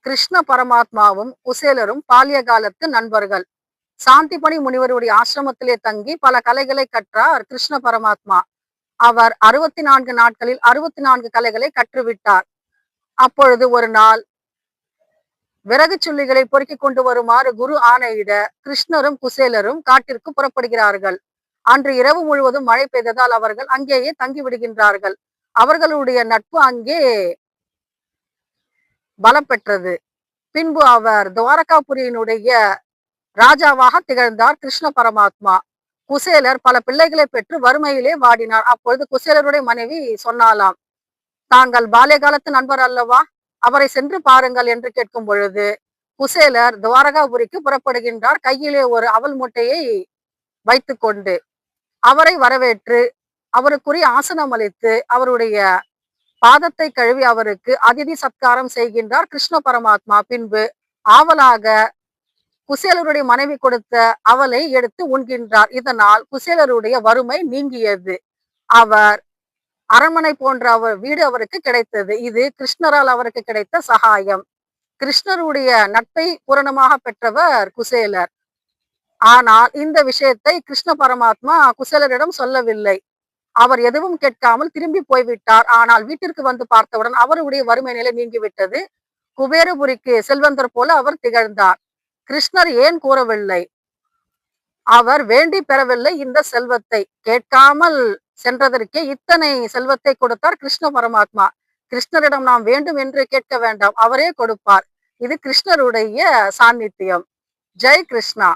கிருஷ்ண பரமாத்மாவும் குசேலரும் பால்ய காலத்து நண்பர்கள். சாந்திபனி முனிவருடைய ஆசிரமத்திலே தங்கி பல கலைகளை கற்றார் கிருஷ்ண பரமாத்மா. அவர் 64 நாட்களில் 64 கலைகளை கற்றுவிட்டார். அப்பொழுது ஒரு நாள் விறகு சுள்ளிகளை பொறுக்கிக் கொண்டு வருமாறு குரு ஆணையிட கிருஷ்ணரும் குசேலரும் காட்டிற்கு புறப்படுகிறார்கள். அன்று இரவு முழுவதும் மழை பெய்ததால் அவர்கள் அங்கேயே தங்கி விடுகின்றார்கள். அவர்களுடைய நட்பு அங்கே பலம் பெற்றது. பின்பு அவர் துவாரகாபுரியினுடைய ராஜாவாக திகழ்ந்தார் கிருஷ்ண பரமாத்மா. குசேலர் பல பிள்ளைகளை பெற்று வறுமையிலே வாடினார். அப்பொழுது குசேலருடைய மனைவி சொன்னாலாம், தாங்கள் பால்ய காலத்து நண்பர் அல்லவா, அவரை சென்று பாருங்கள் என்று கேட்கும் பொழுது குசேலர் துவாரகாபுரிக்கு புறப்படுகின்றார். கையிலே ஒரு அவல் மூட்டையை வைத்துக்கொண்டு அவரை வரவேற்று அவருக்குரிய ஆசனம் அளித்து அவருடைய பாதத்தை கழுவி அவருக்கு அதிதி சத்காரம் செய்கின்றார் கிருஷ்ண பரமாத்மா. பின்பு ஆவலாக குசேலருடைய மனைவி கொடுத்த அவலை எடுத்து உண்கின்றார். இதனால் குசேலருடைய வறுமை நீங்கியது. அவர் அரண்மனை போன்ற அவர் வீடு அவருக்கு கிடைத்தது. இது கிருஷ்ணரால் அவருக்கு கிடைத்த சகாயம். கிருஷ்ணருடைய நட்பை பூரணமாக பெற்றவர் குசேலர். ஆனால் இந்த விஷயத்தை கிருஷ்ண பரமாத்மா குசேலரிடம் சொல்லவில்லை. அவர் எதுவும் கேட்காமல் திரும்பி போய்விட்டார். ஆனால் வீட்டிற்கு வந்து பார்த்தவுடன் அவருடைய வறுமை நிலை நீங்கிவிட்டது. குபேரபுரிக்கு செல்வந்தர் போல அவர் திகழ்ந்தார். கிருஷ்ணர் ஏன் கூறவில்லை? அவர் வேண்டி பெறவில்லை. இந்த செல்வத்தை கேட்காமல் சென்றதற்கே இத்தனை செல்வத்தை கொடுத்தார் கிருஷ்ண பரமாத்மா. கிருஷ்ணரிடம் நாம் வேண்டும் என்று கேட்க வேண்டாம், அவரே கொடுப்பார். இது கிருஷ்ணருடைய சாநித்தியம். ஜெய் கிருஷ்ணா.